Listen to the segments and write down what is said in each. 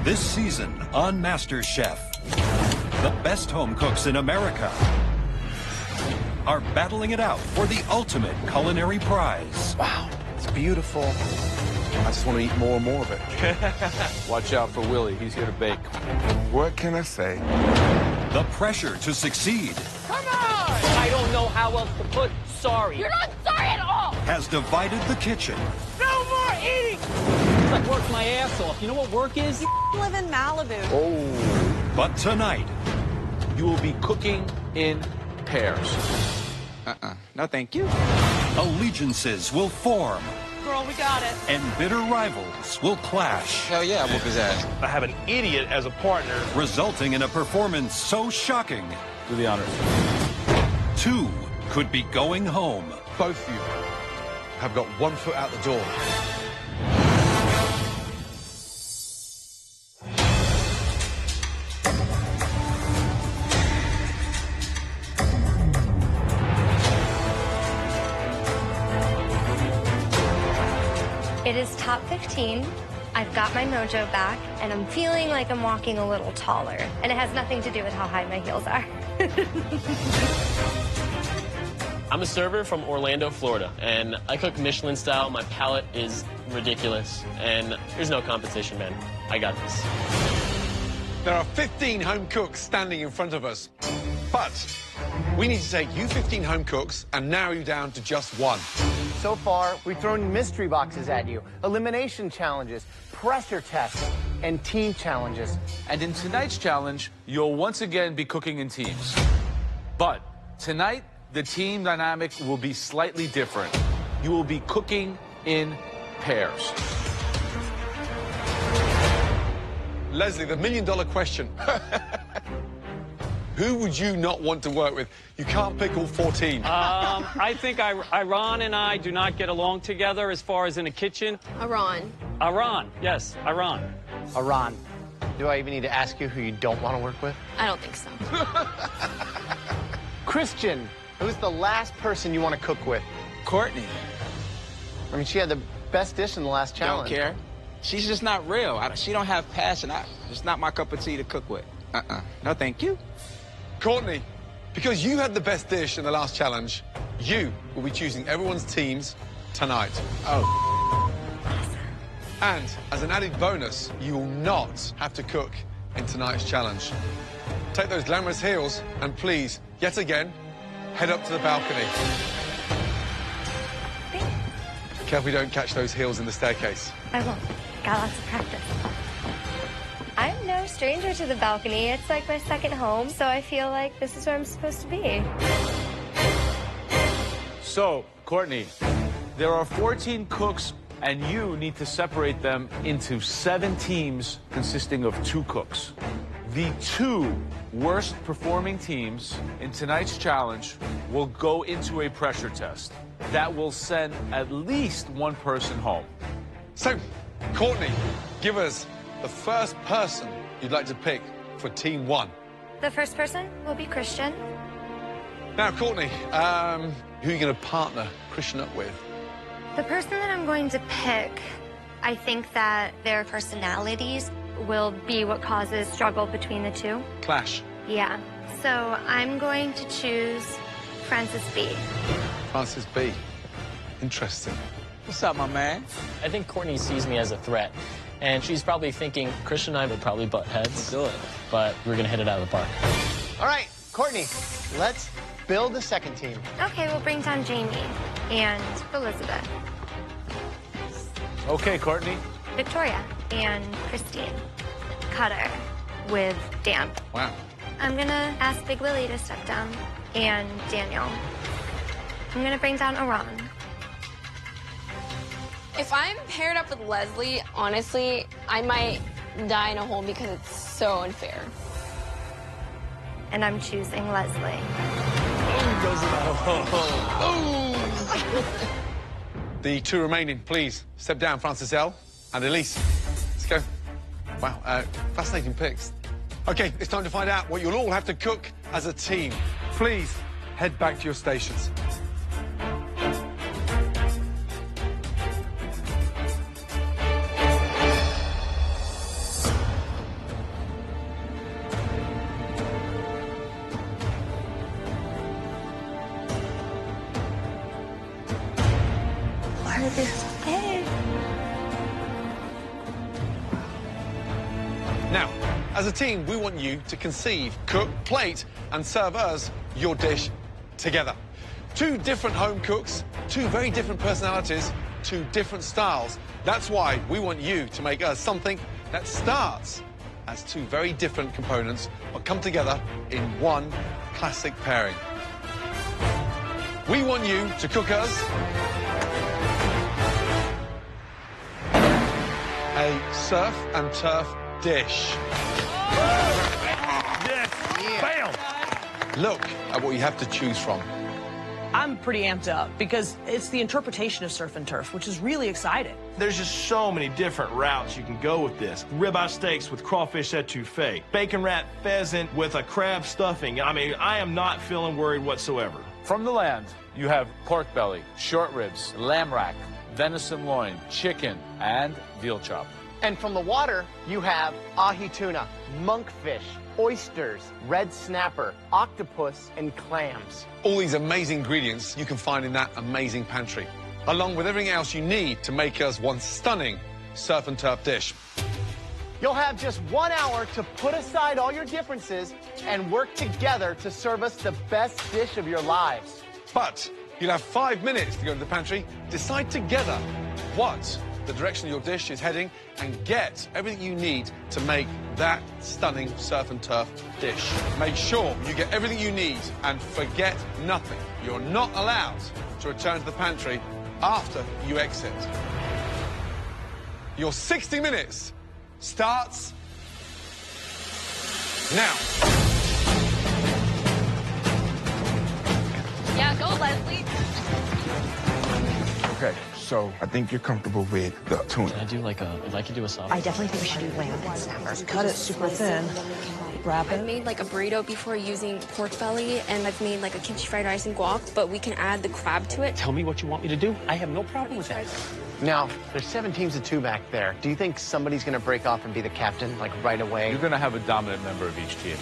This season on MasterChef, the best home cooks in America are battling it out for the ultimate culinary prize. Wow, it's beautiful. I just want to eat more and more of it. Watch out for Willie. He's here to bake. What can I say? The pressure to succeed Come on! I don't know how else to put sorry. You're not sorry at all! has divided the kitchen. No more eating! I worked my ass off. You know what work is? You live in Malibu. Oh. But tonight, You will be cooking in pairs. No, thank you. allegiances will form Girl, we got it. and bitter rivals will clash, Hell yeah, whoop his ass. I have an idiot as a partner. resulting in a performance so shocking, Do the honors. two could be going home. Both of you have got one foot out the door. It is top 15. I've got my mojo back, and I'm feeling like I'm walking a little taller. And it has nothing to do with how high my heels are. I'm a server from Orlando, Florida, and I cook Michelin style. My palate is ridiculous, and there's no competition, man. I got this. There are 15 home cooks standing in front of us, but we need to take you 15 home cooks and narrow you down to just one. So far, we've thrown mystery boxes at you, elimination challenges, pressure tests, and team challenges. And in tonight's challenge, you'll once again be cooking in teams. But tonight, the team dynamic will be slightly different. You will be cooking in pairs. Leslie, the million-dollar question. Who would you not want to work with? You can't pick all 14. I think Iran and I do not get along together as far as in the kitchen. Iran. Iran, yes, Iran. Iran, do I even need to ask you who you don't want to work with? I don't think so. Christian, who's the last person you want to cook with? Courtney. I mean, she had the best dish in the last challenge. Don't care. She's just not real. She don't have passion. It's not my cup of tea to cook with. No, thank you. Courtney, because you had the best dish in the last challenge, you will be choosing everyone's teams tonight. Oh. And as an added bonus, you will not have to cook in tonight's challenge. Take those glamorous heels and please, yet again, head up to the balcony. Careful you don't catch those heels in the staircase. I won't. Got lots of practice. I'm no stranger to the balcony. It's like my second home, so I feel like this is where I'm supposed to be. So, Courtney, there are 14 cooks, and you need to separate them into 7 teams consisting of 2 cooks. The 2 worst performing teams in tonight's challenge will go into a pressure test that will send at least one person home. So, Courtney, give us the first person you'd like to pick for Team 1. The first person will be Christian. Now, Courtney, who are you going to partner Christian up with? The person that I'm going to pick, I think that their personalities will be what causes struggle between the two. Clash. Yeah. So I'm going to choose Francis B. Francis B. Interesting. What's up, my man? I think Courtney sees me as a threat, and she's probably thinking Christian and I would probably butt heads. Do it. But we're gonna hit it out of the park. All right, Courtney, let's build the second team. Okay, we'll bring down Jamie and Elizabeth, Okay, Courtney. Victoria, and Christine. Cutter with Dan. Wow. I'm gonna ask Big Willie to step down, and Daniel. I'm gonna bring down Iran. If I'm paired up with Leslie, honestly, I might die in a hole because it's so unfair. And I'm choosing Leslie. The 2 remaining, please step down, Francis L. and Elise. Let's go. Wow, fascinating picks. Okay, it's time to find out what you'll all have to cook as a team. Please head back to your stations. this egg. Now, as a team, we want you to conceive, cook, plate, and serve us your dish together. 2 different home cooks, 2 very different personalities, 2 different styles. That's why we want you to make us something that starts as 2 very different components but come together in one classic pairing. We want you to cook us a surf and turf dish. Yes. Bam. Look at what you have to choose from. I'm pretty amped up because it's the interpretation of surf and turf, which is really exciting. There's just so many different routes you can go with this. Ribeye steaks with crawfish etouffee, bacon wrapped pheasant with a crab stuffing. I mean, I am not feeling worried whatsoever. From the land, you have pork belly, short ribs, lamb rack, venison loin, chicken, and veal chop. And from the water, you have ahi tuna, monkfish, oysters, red snapper, octopus, and clams. All these amazing ingredients you can find in that amazing pantry, along with everything else you need to make us one stunning surf and turf dish. You'll have just 1 hour to put aside all your differences and work together to serve us the best dish of your lives. But you'll have 5 minutes to go to the pantry, decide together what the direction your dish is heading, and get everything you need to make that stunning surf and turf dish. Make sure you get everything you need and forget nothing. You're not allowed to return to the pantry after you exit. Your 60 minutes starts now. Yeah, go, Leslie. Okay, so I think you're comfortable with the tuna. Can I do like a, if I could do a soft? I definitely think we should do lamb and snappers. Cut it super thin. Wrap I've it. made like a burrito before using pork belly, and I've made like a kimchi fried rice and guac, but we can add the crab to it. Tell me what you want me to do. I have no problem with that. Now, there's 7 teams of 2 back there. Do you think somebody's going to break off and be the captain, like, right away? You're going to have a dominant member of each team.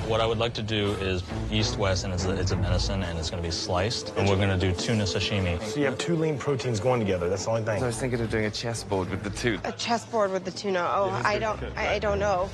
What I would like to do is east-west, and it's a venison, and it's going to be sliced. And we're going to do tuna sashimi. So you have 2 lean proteins going together. That's the only thing. I was thinking of doing a chessboard with the two. A chessboard with the tuna. Oh, I don't know.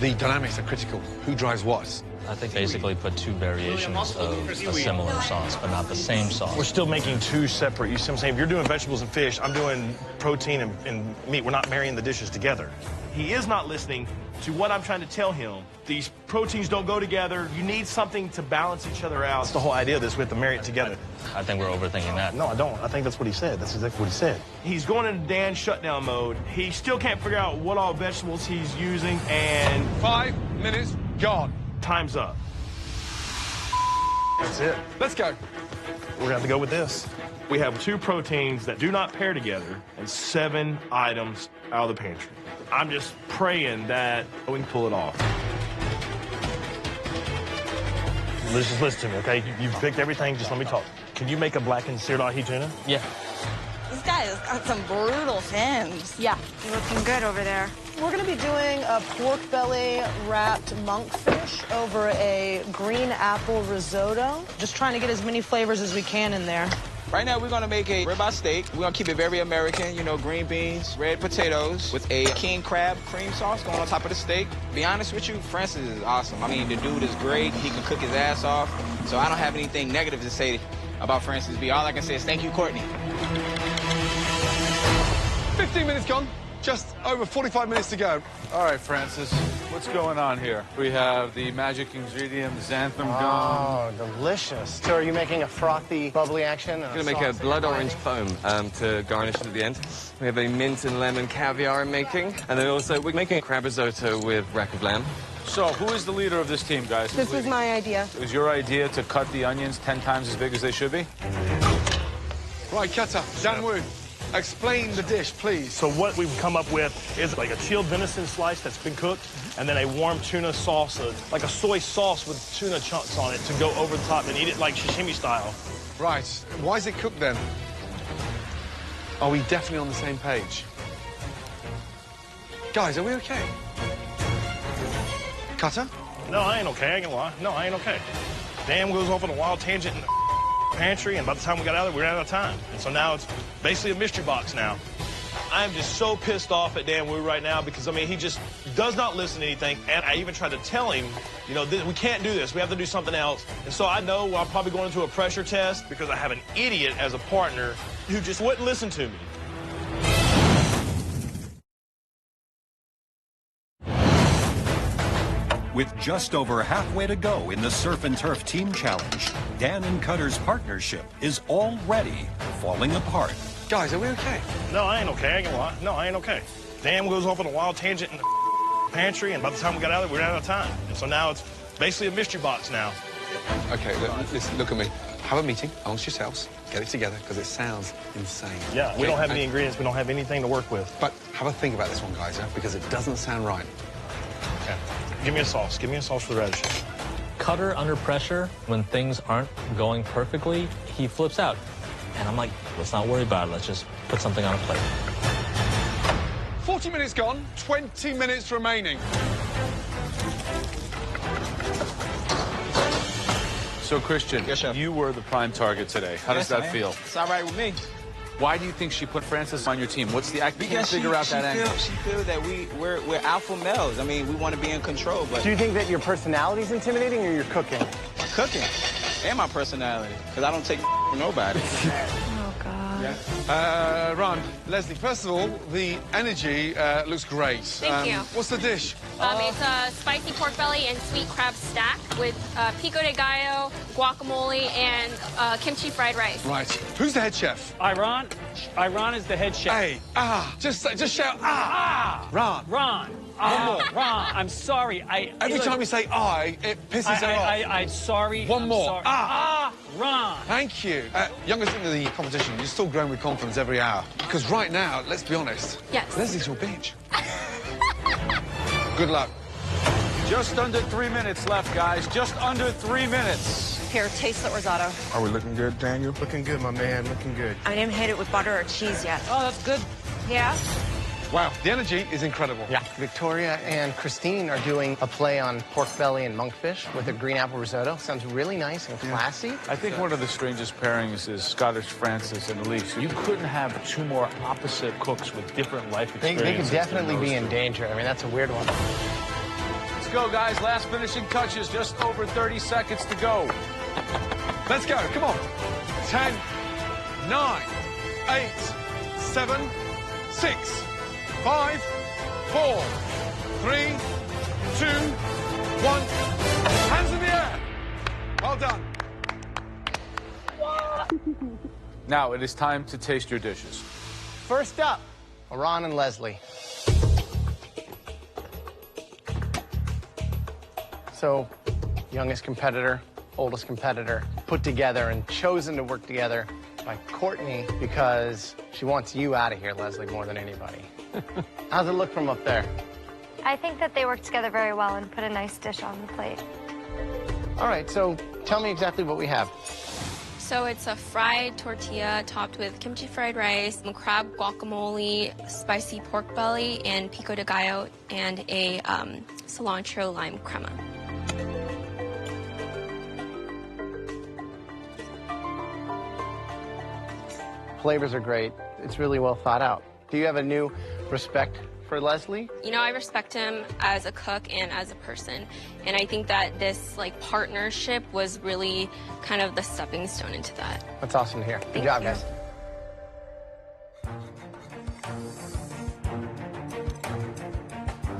The dynamics are critical. Who drives what? I think basically put 2 variations of a similar sauce, but not the same sauce. We're still making 2 separate. You see what I'm saying? If you're doing vegetables and fish, I'm doing protein and meat. We're not marrying the dishes together. He is not listening to what I'm trying to tell him. These proteins don't go together. You need something to balance each other out. That's the whole idea of this. We have to marry it together. I think we're overthinking that. No, I don't. I think that's what he said. That's exactly what he said. He's going into Dan shutdown mode. He still can't figure out what all vegetables he's using, and 5 minutes gone. Time's up. That's it. Let's go. We're going to have to go with this. We have 2 proteins that do not pair together and 7 items out of the pantry. I'm just praying that we can pull it off. Just listen to me, okay? You've picked everything. Just let me talk. Can you make a blackened seared ahi tuna? Yeah. This guy has got some brutal fins. Yeah. You're looking good over there. We're going to be doing a pork belly wrapped monkfish over a green apple risotto. Just trying to get as many flavors as we can in there. Right now, we're gonna make a ribeye steak. We're gonna keep it very American, you know, green beans, red potatoes, with a king crab cream sauce going on top of the steak. Be honest with you, Francis is awesome. I mean, the dude is great. He can cook his ass off. So I don't have anything negative to say about Francis B. All I can say is thank you, Courtney. 15 minutes gone. Just over 45 minutes to go. All right, Francis, what's going on here? We have the magic ingredient, xanthan gum. Oh, delicious. So are you making a frothy, bubbly action? I'm going to make a blood orange foam to garnish at the end. We have a mint and lemon caviar I'm making. And then also we're making a crab risotto with rack of lamb. So, who is the leader of this team, guys? This was my idea. It was your idea to cut the onions 10 times as big as they should be? Right, Cutter, Dan Wu, explain the dish, please. So what we've come up with is like a chilled venison slice that's been cooked, and then a warm tuna sauce, like a soy sauce with tuna chunks on it to go over the top and eat it like sashimi style. Right. Why is it cooked then? Are we definitely on the same page? Guys, are we okay? Cutter? No, I ain't okay, I ain't gonna lie. No, I ain't okay. Dan goes off on a wild tangent and pantry, and by the time we got out of there, we ran out of time. And so now it's basically a mystery box now. I am just so pissed off at Dan Wu right now because, I mean, he just does not listen to anything. And I even tried to tell him, you know, we can't do this. We have to do something else. And so I know I'm probably going into a pressure test because I have an idiot as a partner who just wouldn't listen to me. With just over halfway to go in the Surf and Turf Team Challenge, Dan and Cutter's partnership is already falling apart. Guys, are we okay? No, I ain't okay. I ain't gonna lie. No, I ain't okay. Dan goes off on a wild tangent in the pantry, and by the time we got out of there, we ran out of time. And so now it's basically a mystery box now. Okay, listen, look at me. Have a meeting amongst yourselves. Get it together, because it sounds insane. Yeah, we don't have any ingredients. We don't have anything to work with. But have a think about this one, guys, because it doesn't sound right. Okay. Give me a sauce. Give me a sauce for the radishes. Cutter under pressure, when things aren't going perfectly, he flips out. And I'm like, let's not worry about it. Let's just put something on a plate. 40 minutes gone, 20 minutes remaining. So, Christian, yes, chef. You were the prime target today. How does that feel? It's all right with me. Why do you think she put Francis on your team? What's the act? We can't figure out that angle. She feels that we're alpha males. I mean, we want to be in control, but... Do you think that your personality is intimidating or your cooking? Cooking. And my personality, because I don't take from nobody. Oh, God. Yeah. Ron, Leslie, first of all, the energy looks great. Thank you. What's the dish? It's a spicy pork belly and sweet crab stack with pico de gallo, guacamole, and kimchi fried rice. Right. Who's the head chef? Iran is the head chef. Hey, just shout, Ron. Ron. One more. Ron, I'm sorry. Every time you say I, it pisses her off. I'm sorry. One more. Sorry. Ron. Thank you. Youngest into the competition, you're still growing with confidence every hour. Because right now, let's be honest. Yes. Leslie's your bitch. Good luck. Just under 3 minutes left, guys. Just under 3 minutes. Here, taste the risotto. Are we looking good, Daniel? Looking good, my man. Looking good. I didn't hit it with butter or cheese yet. Oh, that's good. Yeah? Wow, the energy is incredible. Yeah. Victoria and Christine are doing a play on pork belly and monkfish with a green apple risotto. Sounds really nice and classy. I think one of the strangest pairings is Scottish Francis and Elise. You couldn't have two more opposite cooks with different life experiences. They could definitely be in danger. I mean, that's a weird one. Let's go, guys. Last finishing touches. Just over 30 seconds to go. Let's go. Come on. 10, 9, 8, 7, 6, 5, 4, 3, 2, 1. Hands in the air. Well done. Now it is time to taste your dishes. First up, Ron and Leslie. So, youngest competitor, oldest competitor, put together and chosen to work together by Courtney because she wants you out of here, Leslie, more than anybody. How's it look from up there? I think that they worked together very well and put a nice dish on the plate. All right, so tell me exactly what we have. So it's a fried tortilla topped with kimchi fried rice, crab guacamole, spicy pork belly, and pico de gallo, and a cilantro lime crema. Flavors are great. It's really well thought out. Do you have a new respect for Leslie? You know, I respect him as a cook and as a person. And I think that this, partnership was really kind of the stepping stone into that. That's awesome to hear. Good job, guys.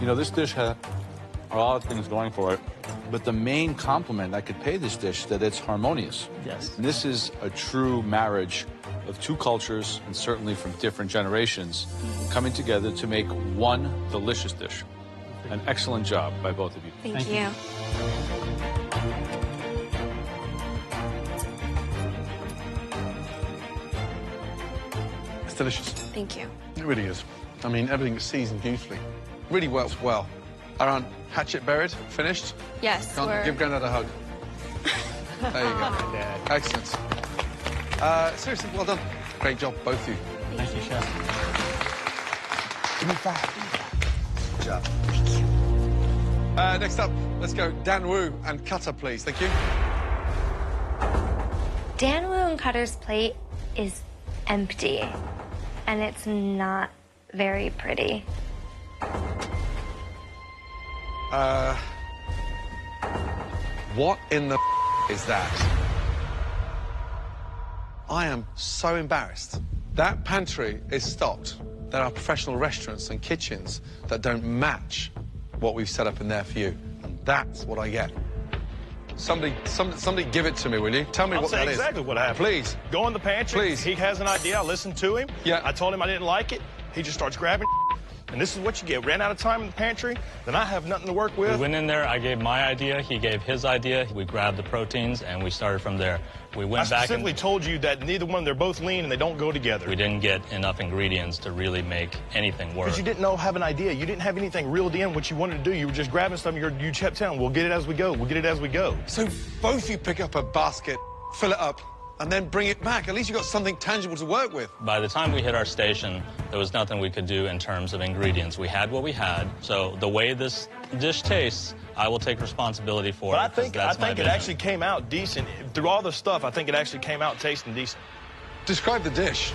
You know, this dish had a lot of things going for it, but the main compliment I could pay this dish is that it's harmonious. Yes. And this is a true marriage of two cultures, and certainly from different generations, coming together to make one delicious dish. An excellent job by both of you. Thank you. It's delicious. Thank you. It really is. I mean, everything is seasoned beautifully. Really works well. Aaron, hatchet buried, finished? Yes, Give Grandad a hug. There you go. Excellent. Seriously, well done. Great job, both of you. Thank you, Chef. Give me that. Good job. Thank you. Next up, let's go Dan Wu and Cutter, please. Thank you. Dan Wu and Cutter's plate is empty, and it's not very pretty. What in the is that? I am so embarrassed. That pantry is stocked. There are professional restaurants and kitchens that don't match what we've set up in there for you. And that's what I get. Somebody give it to me, will you? Tell me what that is. I'll say exactly what happened. Please. Go in the pantry. Please. He has an idea. I listened to him. Yeah. I told him I didn't like it. He just starts grabbing. And this is what you get. Ran out of time in the pantry. Then I have nothing to work with. We went in there. I gave my idea. He gave his idea. We grabbed the proteins, and we started from there. We went back. I specifically told you that neither one, they're both lean and they don't go together. We didn't get enough ingredients to really make anything work. Because you didn't have an idea. You didn't have anything reeled in what you wanted to do. You were just grabbing something. You kept telling, we'll get it as we go. We'll get it as we go. So both you pick up a basket, fill it up, and then bring it back. At least you got something tangible to work with. By the time we hit our station, there was nothing we could do in terms of ingredients. We had what we had. So the way this dish tastes, I will take responsibility for it. I think it actually came out decent. Through all the stuff, I think it actually came out tasting decent. Describe the dish.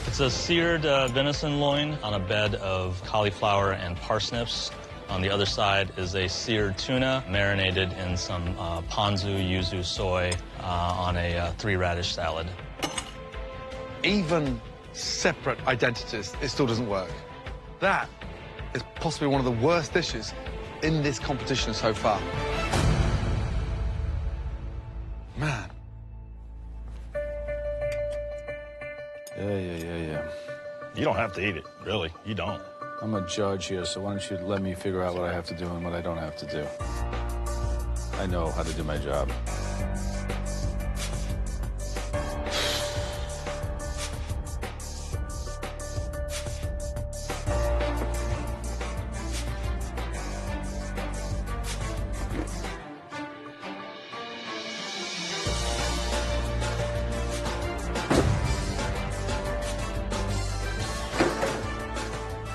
It's a seared venison loin on a bed of cauliflower and parsnips. On the other side is a seared tuna marinated in some ponzu, yuzu, soy on a 3-radish salad. Even separate identities, it still doesn't work. That is possibly one of the worst dishes in this competition so far. Man. Yeah. You don't have to eat it, really. You don't. I'm a judge here, so why don't you let me figure out what I have to do and what I don't have to do. I know how to do my job.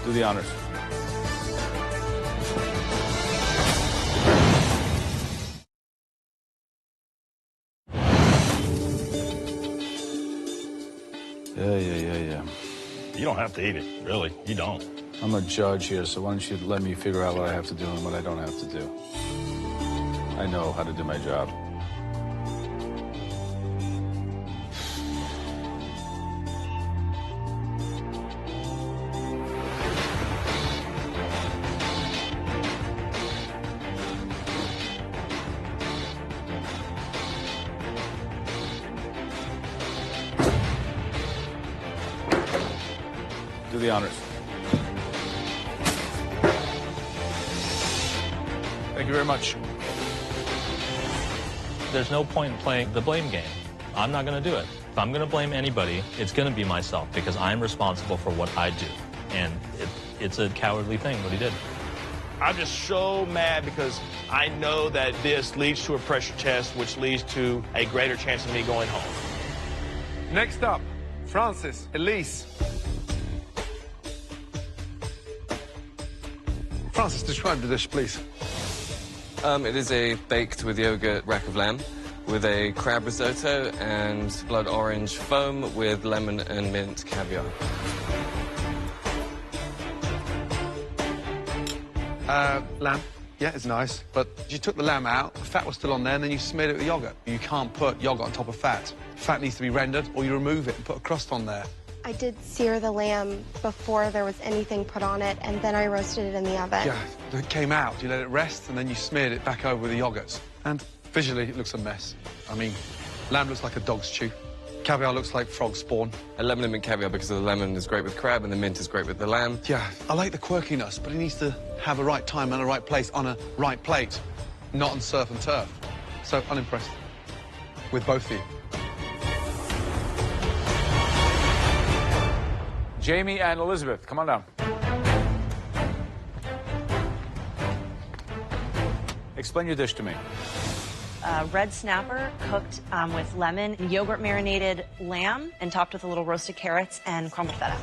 Do the honors. Yeah. You don't have to eat it, really. You don't. I'm a judge here, so why don't you let me figure out what I have to do and what I don't have to do. I know how to do my job. Do the honors. Thank you very much. There's no point in playing the blame game. I'm not going to do it. If I'm going to blame anybody, it's going to be myself because I'm responsible for what I do. And it's a cowardly thing what he did. I'm just so mad because I know that this leads to a pressure test, which leads to a greater chance of me going home. Next up, Francis, Elise. Francis, describe the dish, please. It is a baked with yogurt rack of lamb with a crab risotto and blood orange foam with lemon and mint caviar. Lamb. Yeah, it's nice. But you took the lamb out, the fat was still on there, and then you smeared it with yogurt. You can't put yogurt on top of fat. Fat needs to be rendered, or you remove it and put a crust on there. I did sear the lamb before there was anything put on it, and then I roasted it in the oven. Yeah, it came out. You let it rest, and then you smeared it back over with the yogurts. And visually, it looks a mess. I mean, lamb looks like a dog's chew. Caviar looks like frog spawn. A lemon and mint caviar because the lemon is great with crab and the mint is great with the lamb. Yeah, I like the quirkiness, but it needs to have a right time and a right place on a right plate, not on surf and turf. So, unimpressed with both of you. Jamie and Elizabeth, come on down. Explain your dish to me. Red snapper cooked with lemon and yogurt marinated lamb and topped with a little roasted carrots and crumbled feta.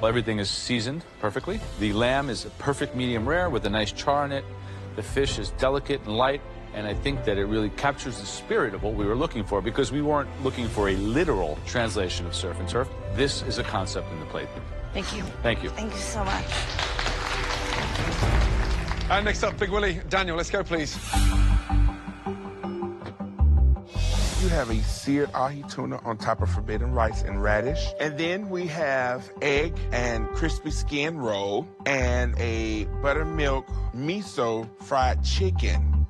Well, everything is seasoned perfectly. The lamb is a perfect medium rare with a nice char in it. The fish is delicate and light, And I think that it really captures the spirit of what we were looking for, because we weren't looking for a literal translation of surf and turf. This is a concept in the plate. Thank you. Thank you. Thank you so much. And next up, Big Willie. Daniel, let's go, please. You have a seared ahi tuna on top of forbidden rice and radish. And then we have egg and crispy skin roll and a buttermilk miso fried chicken.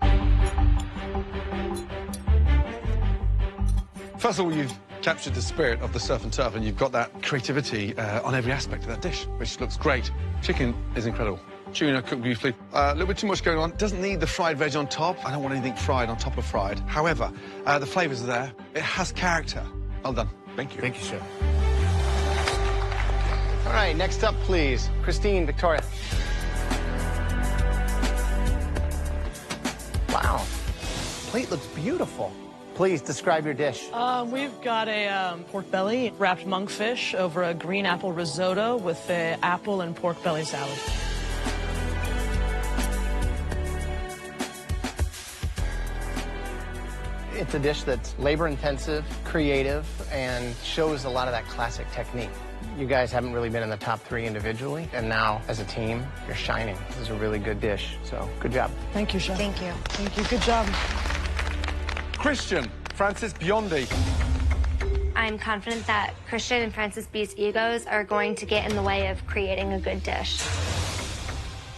First of all, you've captured the spirit of the surf and turf, and you've got that creativity on every aspect of that dish, which looks great. Chicken is incredible. Tuna cooked beautifully. A little bit too much going on. Doesn't need the fried veg on top. I don't want anything fried on top of fried. However, the flavours are there. It has character. Well done. Thank you. Thank you, sir. All right, next up, please. Christine, Victoria. Wow. Plate looks beautiful. Please describe your dish. We've got a pork belly wrapped monkfish over a green apple risotto with a apple and pork belly salad. It's a dish that's labor-intensive, creative, and shows a lot of that classic technique. You guys haven't really been in the top 3 individually, and now, as a team, you're shining. This is a really good dish, so good job. Thank you, Chef. Thank you. Thank you. Good job. Christian, Francis Biondi. I'm confident that Christian and Francis B's egos are going to get in the way of creating a good dish.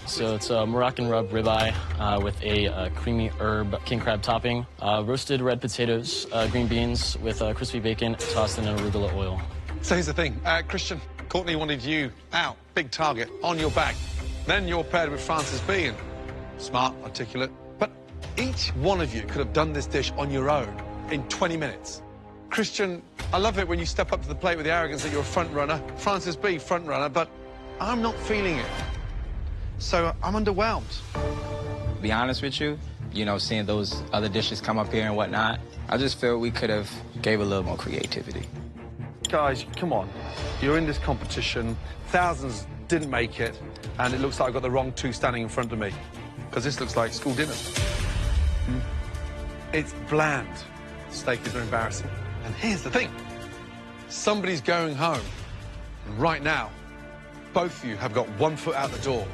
So it's a Moroccan rub ribeye with a creamy herb king crab topping, roasted red potatoes, green beans with crispy bacon, tossed in an arugula oil. So here's the thing. Christian, Courtney wanted you out, big target, on your back. Then you're paired with Francis B. And smart, articulate. But each one of you could have done this dish on your own in 20 minutes. Christian, I love it when you step up to the plate with the arrogance that you're a front runner. Francis B, front runner, but I'm not feeling it. So I'm underwhelmed. To be honest with you, seeing those other dishes come up here and whatnot, I just feel we could have gave a little more creativity. Guys, come on. You're in this competition. Thousands didn't make it, and it looks like I've got the wrong 2 standing in front of me, because this looks like school dinner. It's bland. Steak is embarrassing. And here's the thing. Somebody's going home. And right now, both of you have got 1 foot out the door.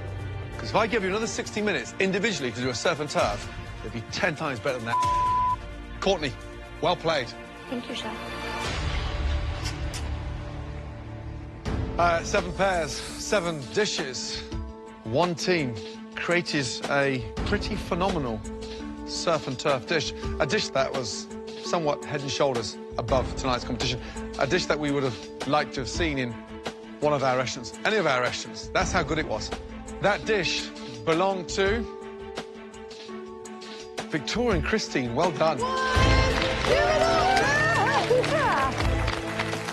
Because if I give you another 60 minutes individually to do a surf and turf, it'd be 10 times better than that. Courtney, well played. Thank you, Chef. 7 pairs, 7 dishes, 1 team created a pretty phenomenal surf and turf dish. A dish that was somewhat head and shoulders above tonight's competition. A dish that we would have liked to have seen in one of our restaurants, any of our restaurants. That's how good it was. That dish belonged to Victoria and Christine. Well done.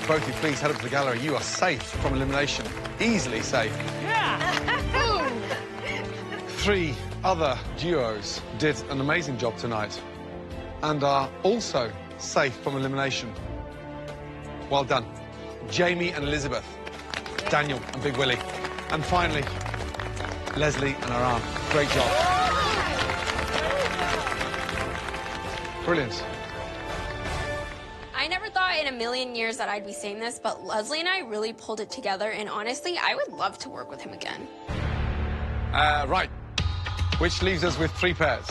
Both of you, please head up to the gallery. You are safe from elimination. Easily safe. Yeah. 3 other duos did an amazing job tonight and are also safe from elimination. Well done. Jamie and Elizabeth, Daniel and Big Willie. And finally, Leslie and Aram. Great job. Brilliant. I never thought in a million years that I'd be saying this, but Leslie and I really pulled it together, and honestly, I would love to work with him again. Right. Which leaves us with 3 pairs.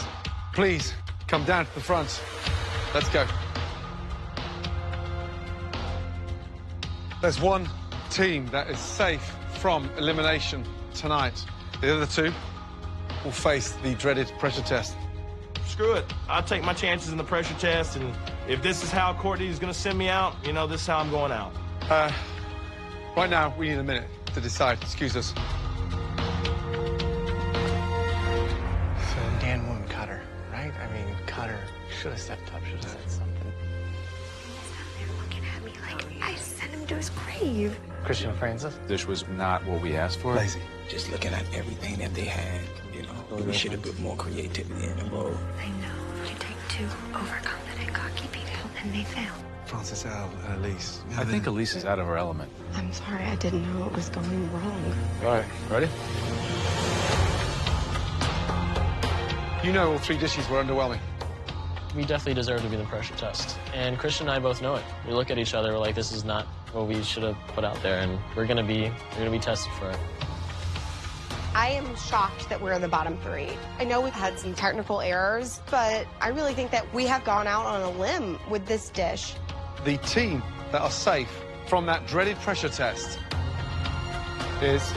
Please, come down to the front. Let's go. There's 1 team that is safe from elimination tonight. The other 2 will face the dreaded pressure test. Screw it. I'll take my chances in the pressure test, and if this is how Courtney's going to send me out, this is how I'm going out. Right now, we need a minute to decide. Excuse us. So Dan wouldn't cut her, right? I mean, cut her. Should have stepped up, should have said something. He's looking at me like I sent him to his grave. Christian and Francis? Dish was not what we asked for. Lazy. Just looking at everything that they had, we should have put more creativity in the bowl. I know. You take 2 overconfident, cocky people, and they fail. Francis L. and Elise. I think Elise is out of her element. I'm sorry, I didn't know it was going wrong. All right, ready? You know all 3 dishes were underwhelming. We definitely deserve to be in the pressure test. And Christian and I both know it. We look at each other, we're like, this is not what we should have put out there, and we're gonna be tested for it. I am shocked that we're in the bottom 3. I know we've had some technical errors, but I really think that we have gone out on a limb with this dish. The team that are safe from that dreaded pressure test is...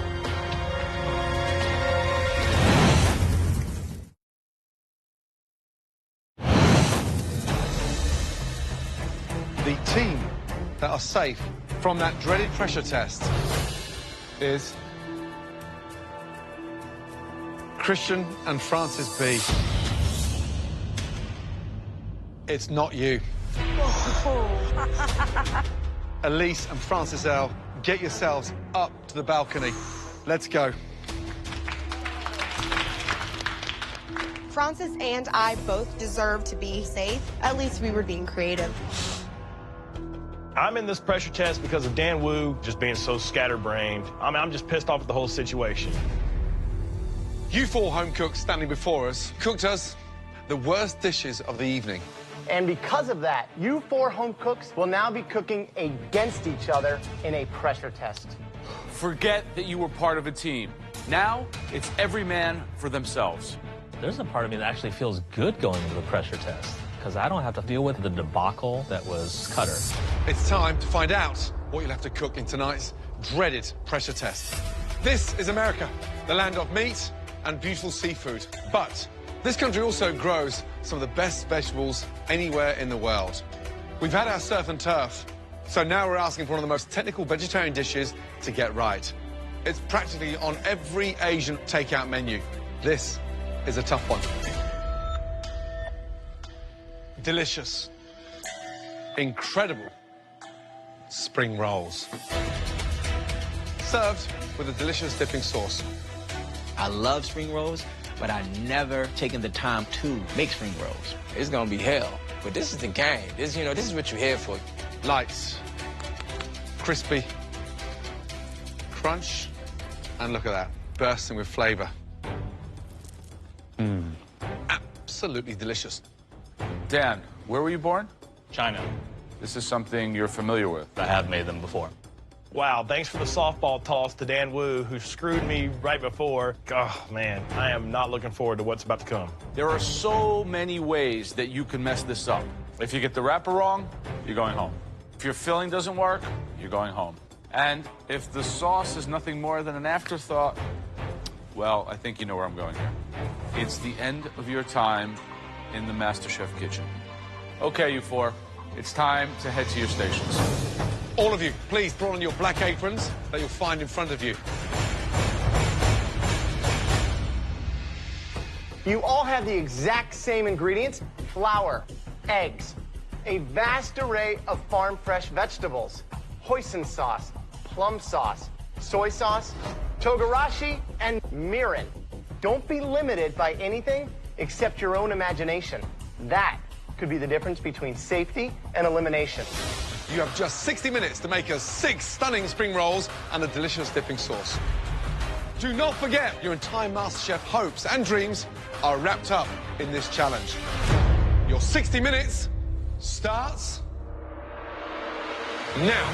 The team that are safe from that dreaded pressure test is... Christian and Francis B. It's not you. Elise and Francis L., get yourselves up to the balcony. Let's go. Francis and I both deserve to be safe. At least we were being creative. I'm in this pressure test because of Dan Wu just being so scatterbrained. I'm just pissed off at the whole situation. You 4 home cooks standing before us cooked us the worst dishes of the evening. And because of that, you 4 home cooks will now be cooking against each other in a pressure test. Forget that you were part of a team. Now, it's every man for themselves. There's a part of me that actually feels good going into the pressure test, because I don't have to deal with the debacle that was Cutter. It's time to find out what you'll have to cook in tonight's dreaded pressure test. This is America, the land of meat and beautiful seafood. But this country also grows some of the best vegetables anywhere in the world. We've had our surf and turf, so now we're asking for one of the most technical vegetarian dishes to get right. It's practically on every Asian takeout menu. This is a tough one. Delicious, incredible spring rolls. Served with a delicious dipping sauce. I love spring rolls, but I've never taken the time to make spring rolls. It's gonna be hell, but this is the game. This is what you're here for. Light, crispy, crunch, and look at that, bursting with flavor. Absolutely delicious. Dan, where were you born? China. This is something you're familiar with. I have made them before. Wow, thanks for the softball toss to Dan Wu, who screwed me right before. Oh, man, I am not looking forward to what's about to come. There are so many ways that you can mess this up. If you get the wrapper wrong, you're going home. If your filling doesn't work, you're going home. And if the sauce is nothing more than an afterthought, well, I think you know where I'm going here. It's the end of your time in the MasterChef kitchen. Okay, you 4, it's time to head to your stations. All of you, please put on your black aprons that you'll find in front of you. You all have the exact same ingredients: flour, eggs, a vast array of farm-fresh vegetables, hoisin sauce, plum sauce, soy sauce, togarashi, and mirin. Don't be limited by anything except your own imagination. That could be the difference between safety and elimination. You have just 60 minutes to make us 6 stunning spring rolls and a delicious dipping sauce. Do not forget, your entire MasterChef hopes and dreams are wrapped up in this challenge. Your 60 minutes starts now.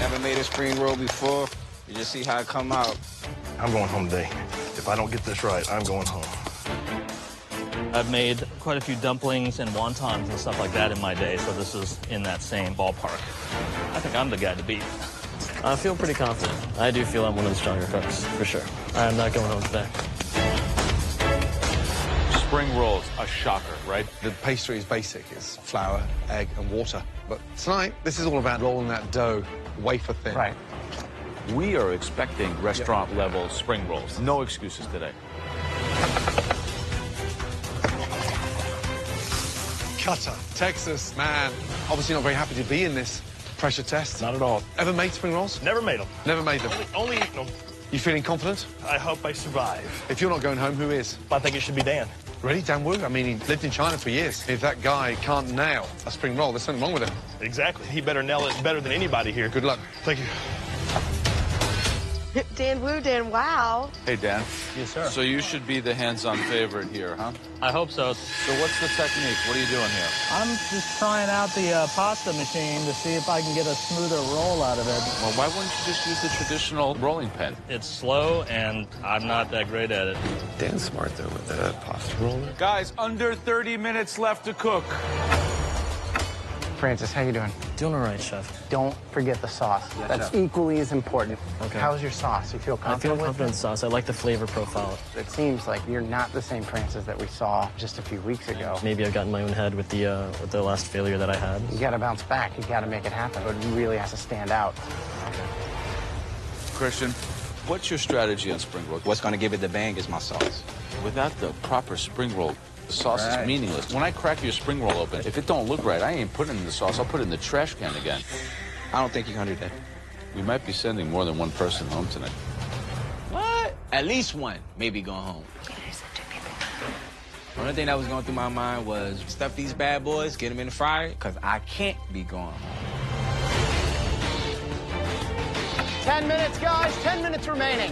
Never made a spring roll before. You just see how it come out. I'm going home today. If I don't get this right, I'm going home. I've made quite a few dumplings and wontons and stuff like that in my day, so this is in that same ballpark. I think I'm the guy to beat. I feel pretty confident. I do feel I'm one of the stronger cooks, for sure. I'm not going home today. Spring rolls, a shocker, right? The pastry is basic. It's flour, egg, and water. But tonight, this is all about rolling that dough wafer thin. Right. We are expecting restaurant-level spring rolls. No excuses today. Cutter, Texas, man. Obviously not very happy to be in this pressure test. Not at all. Ever made spring rolls? Never made them. Never made them. Only eaten them. You feeling confident? I hope I survive. If you're not going home, who is? I think it should be Dan. Really, Dan Wu? I mean, he lived in China for years. If that guy can't nail a spring roll, there's something wrong with him. Exactly. He better nail it better than anybody here. Good luck. Thank you. Dan Wu, Dan Wow. Hey, Dan. Yes, sir. So you should be the hands-on favorite here, huh? I hope so. So what's the technique? What are you doing here? I'm just trying out the pasta machine to see if I can get a smoother roll out of it. Well, why wouldn't you just use the traditional rolling pin? It's slow, and I'm not that great at it. Dan's smart, though, with the pasta roller. Guys, under 30 minutes left to cook. Francis, how you doing? Doing all right, Chef. Don't forget the sauce. That's equally as important. Okay. How's your sauce? You feel I feel confident with confident in the sauce. I like the flavor profile. it? It seems like you're not the same Francis that we saw just a few weeks ago. Maybe I've gotten my own head with the last failure that I had. You gotta bounce back. You gotta make it happen. But it really has to stand out. Christian, what's your strategy on spring roll? What's going to give it the bang is my sauce. Without the proper spring roll, the sauce is meaningless. When I crack your spring roll open, if it don't look right, I ain't putting it in the sauce. I'll put it in the trash can again. I don't think you can do that. We might be sending more than one person home tonight. What? At least one, maybe going home. The only thing that was going through my mind was stuff these bad boys, get them in the fryer, because I can't be going home. 10 minutes, guys. 10 minutes remaining.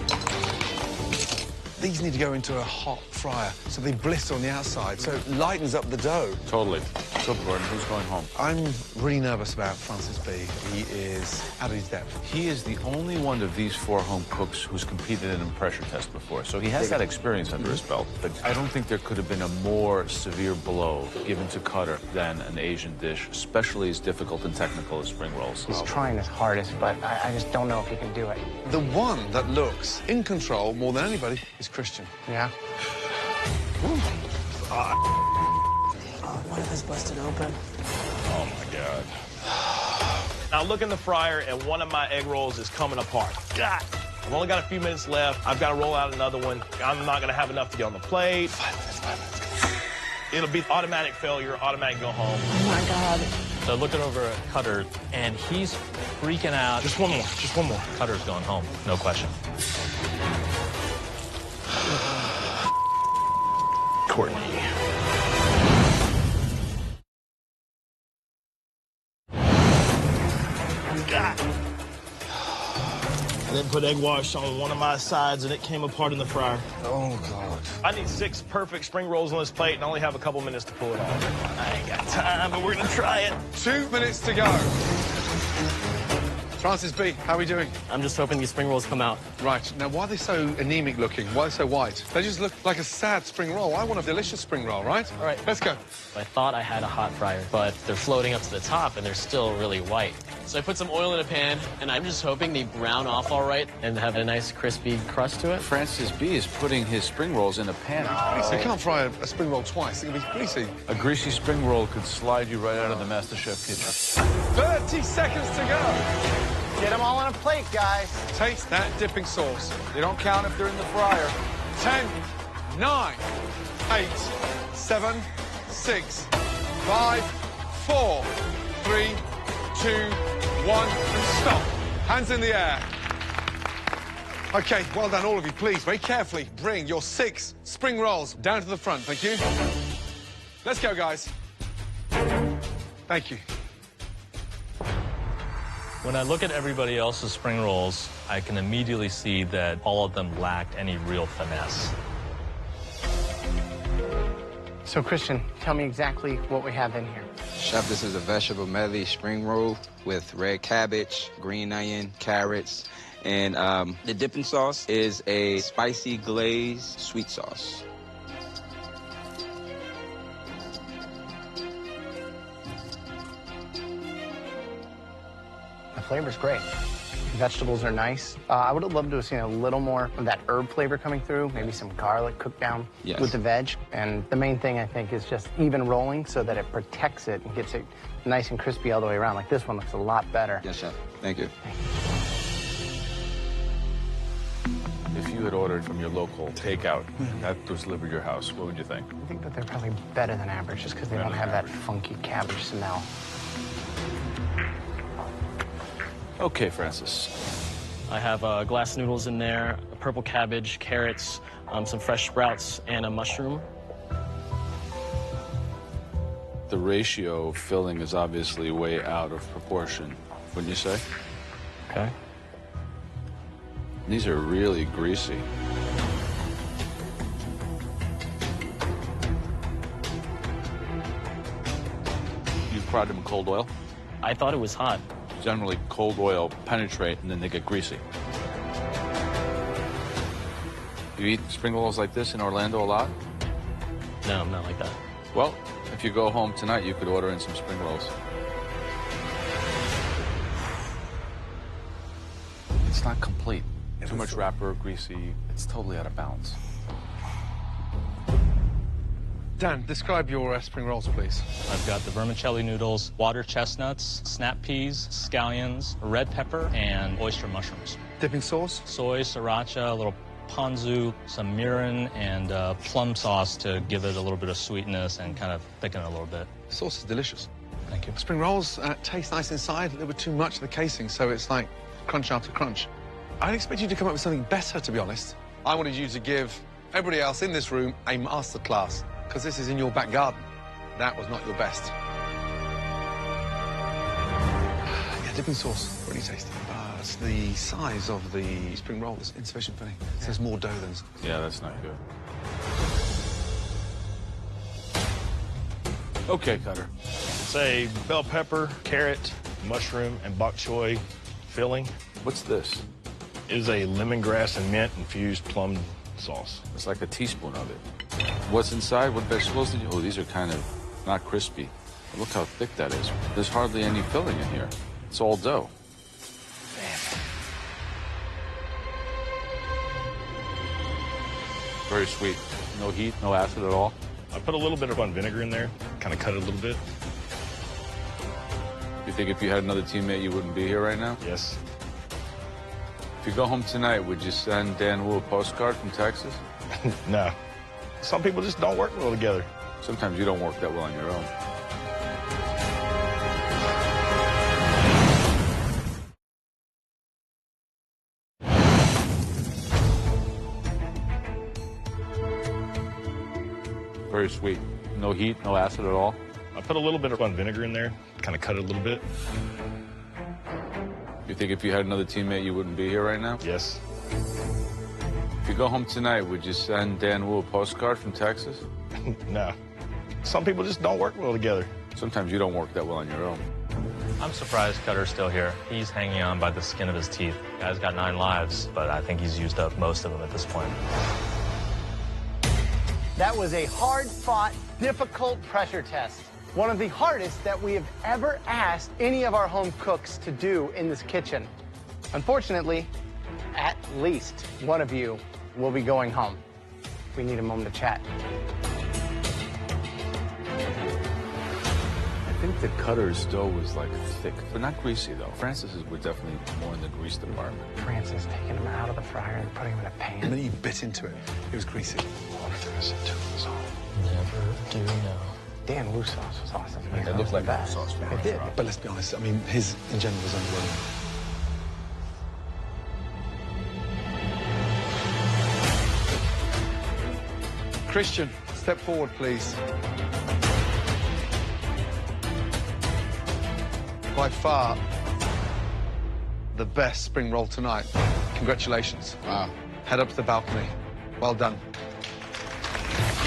These need to go into a hot fryer so they blister on the outside, so it lightens up the dough. Totally. So, Gordon, who's going home? I'm really nervous about Francis B. He is out of his depth. He is the only one of these 4 home cooks who's competed in a pressure test before, so he has that experience under his belt. But I don't think there could have been a more severe blow given to Cutter than an Asian dish, especially as difficult and technical as spring rolls. He's trying his hardest, but I just don't know if he can do it. The one that looks in control more than anybody is Christian. Yeah? One of us busted open. Oh, my God. Now, look in the fryer, and one of my egg rolls is coming apart. God! I've only got a few minutes left. I've got to roll out another one. I'm not going to have enough to get on the plate. 5 minutes. It'll be automatic failure, automatic go home. Oh, my God. So looking over at Cutter, and he's freaking out. Just one more. Just one more. Cutter's going home, no question. Courtney. God. I didn't put egg wash on one of my sides, and it came apart in the fryer. Oh, God. I need 6 perfect spring rolls on this plate, and I only have a couple minutes to pull it off. I ain't got time, but we're going to try it. 2 minutes to go. Francis B., how are we doing? I'm just hoping these spring rolls come out. Right. Now, why are they so anemic looking? Why are they so white? They just look like a sad spring roll. I want a delicious spring roll, right? All right. Let's go. I thought I had a hot fryer, but they're floating up to the top, and they're still really white. So I put some oil in a pan, and I'm just hoping they brown off all right and have a nice crispy crust to it. Francis B. is putting his spring rolls in a pan. You can't fry a spring roll twice. It's going to be greasy. A greasy spring roll could slide you right out of the MasterChef kitchen. 30 seconds to go. Get them all on a plate, guys. Taste that dipping sauce. They don't count if they're in the fryer. 10, 9, 8, 7, 6, 5, 4, 3, 2, 1, and stop. Hands in the air. Okay, well done, all of you. Please, very carefully, bring your 6 spring rolls down to the front. Thank you. Let's go, guys. Thank you. When I look at everybody else's spring rolls, I can immediately see that all of them lacked any real finesse. So, Christian, tell me exactly what we have in here. Chef, this is a vegetable medley spring roll with red cabbage, green onion, carrots, and the dipping sauce is a spicy glazed sweet sauce. The flavor's great. Vegetables are nice. I would have loved to have seen a little more of that herb flavor coming through, maybe some garlic cooked down with the veg. And the main thing, I think, is just even rolling so that it protects it and gets it nice and crispy all the way around. Like this one looks a lot better. Yes, Chef. Thank you. If you had ordered from your local takeout, that was delivered to your house, what would you think? I think that they're probably better than average just because they don't have that funky cabbage smell. Okay, Francis. I have glass noodles in there, a purple cabbage, carrots, some fresh sprouts, and a mushroom. The ratio of filling is obviously way out of proportion, wouldn't you say? Okay. These are really greasy. You fried them in cold oil? I thought it was hot. Generally, cold oil penetrate and then they get greasy. You eat spring rolls like this in Orlando a lot? No, not like that. Well, if you go home tonight, you could order in some spring rolls. It's not complete. Too much wrapper, greasy. It's totally out of balance. Dan, describe your spring rolls, please. I've got the vermicelli noodles, water chestnuts, snap peas, scallions, red pepper, and oyster mushrooms. Dipping sauce? Soy, sriracha, a little ponzu, some mirin, and plum sauce to give it a little bit of sweetness and kind of thicken it a little bit. The sauce is delicious. Thank you. Spring rolls taste nice inside, a little bit too much of the casing, so it's like crunch after crunch. I'd expect you to come up with something better, to be honest. I wanted you to give everybody else in this room a masterclass, because this is in your back garden. That was not your best. Yeah, dipping sauce, really tasty. But the size of the spring roll is insufficient for me. So there's more dough than... Yeah, that's not good. Okay, Cutter. It's a bell pepper, carrot, mushroom, and bok choy filling. What's this? It is a lemongrass and mint infused plum sauce. It's like a teaspoon of it. What's inside? What vegetables did you... Oh, these are kind of not crispy. Look how thick that is. There's hardly any filling in here. It's all dough. Very sweet. No heat, no acid at all. I put a little bit of vinegar in there, kind of cut it a little bit. You think if you had another teammate, you wouldn't be here right now? Yes. If you go home tonight, would you send Dan Wu a postcard from Texas? No. Some people just don't work well together. Sometimes you don't work that well on your own. Very sweet. No heat, no acid at all. I put a little bit of vinegar in there, kind of cut it a little bit. You think if you had another teammate, you wouldn't be here right now? Yes. If you go home tonight, would you send Dan Wu a postcard from Texas? No. Some people just don't work well together. Sometimes you don't work that well on your own. I'm surprised Cutter's still here. He's hanging on by the skin of his teeth. The guy's got 9 lives, but I think he's used up most of them at this point. That was a hard-fought, difficult pressure test. One of the hardest that we have ever asked any of our home cooks to do in this kitchen. Unfortunately, at least one of you will be going home. We need a moment to chat. I think the Cutter's dough was like thick, but not greasy though. Francis's were definitely more in the grease department. Francis taking them out of the fryer and putting them in a pan. And then you bit into it. It was greasy. What if there was a tuna sauce? Never do know. Dan Wu sauce was awesome. It looked like that sauce. It did. But let's be honest, I mean, his in general was underwhelming. Christian, step forward, please. By far, the best spring roll tonight. Congratulations. Wow. Head up to the balcony. Well done.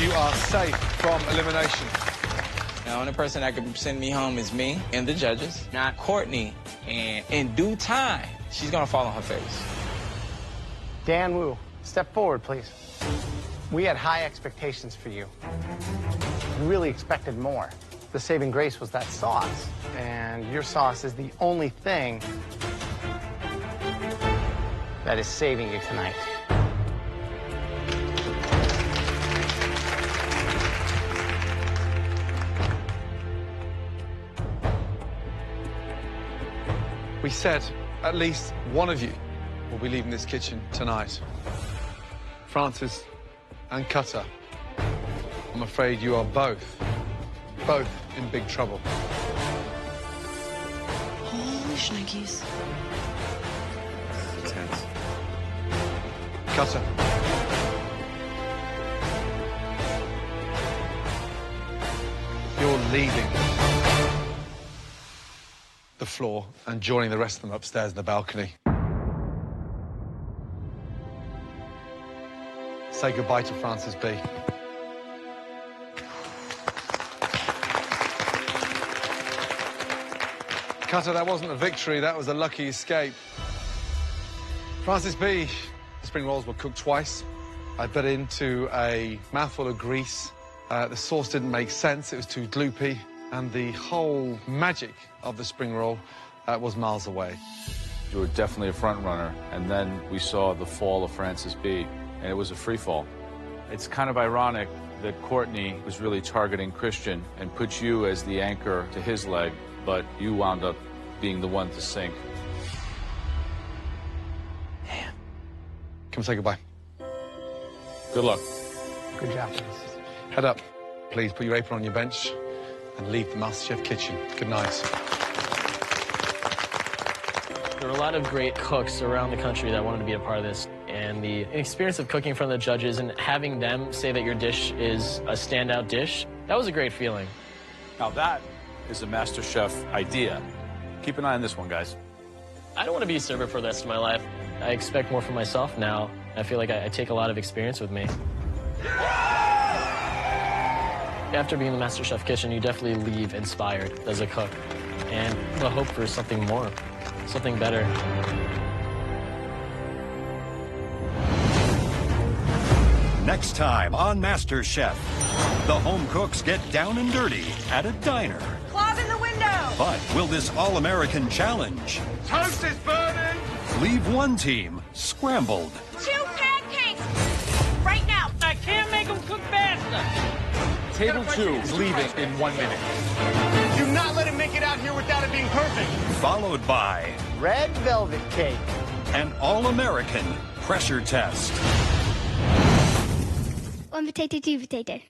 You are safe from elimination. The only person that can send me home is me and the judges, not Courtney. And in due time, she's gonna fall on her face. Dan Wu, step forward, please. We had high expectations for you. We really expected more. The saving grace was that sauce, and your sauce is the only thing that is saving you tonight. We said at least one of you will be leaving this kitchen tonight. Francis and Cutter. I'm afraid you are both in big trouble. Holy shnikes. Intense. Cutter. You're leaving the floor and joining the rest of them upstairs in the balcony. say goodbye to Francis B. Cutter, that wasn't a victory, that was a lucky escape. Francis B. The spring rolls were cooked twice. I bit into a mouthful of grease. The sauce didn't make sense, it was too gloopy, and the whole magic of the spring roll was miles away. You were definitely a front runner, and then we saw the fall of Francis B, and it was a free fall. It's kind of ironic that Courtney was really targeting Christian and put you as the anchor to his leg, but you wound up being the one to sink. Come say goodbye. Good luck. Good job. Head up. Please put your apron on your bench and leave the MasterChef kitchen. Good night. There were a lot of great cooks around the country that wanted to be a part of this. And the experience of cooking in front of the judges and having them say that your dish is a standout dish, that was a great feeling. Now that is a MasterChef idea. Keep an eye on this one, guys. I don't want to be a server for the rest of my life. I expect more from myself now. I feel like I take a lot of experience with me. After being in the MasterChef kitchen, you definitely leave inspired as a cook and the hope for something more, something better. Next time on MasterChef, the home cooks get down and dirty at a diner. Claws in the window! But will this all-American challenge Toast is burning! leave one team scrambled? 2 pancakes! Right now! I can't make them cook faster! Table 2 is leaving in 1 minute. Do not let him make it out here without it being perfect. Followed by Red velvet cake. an all-American pressure test. 1 potato, 2 potato.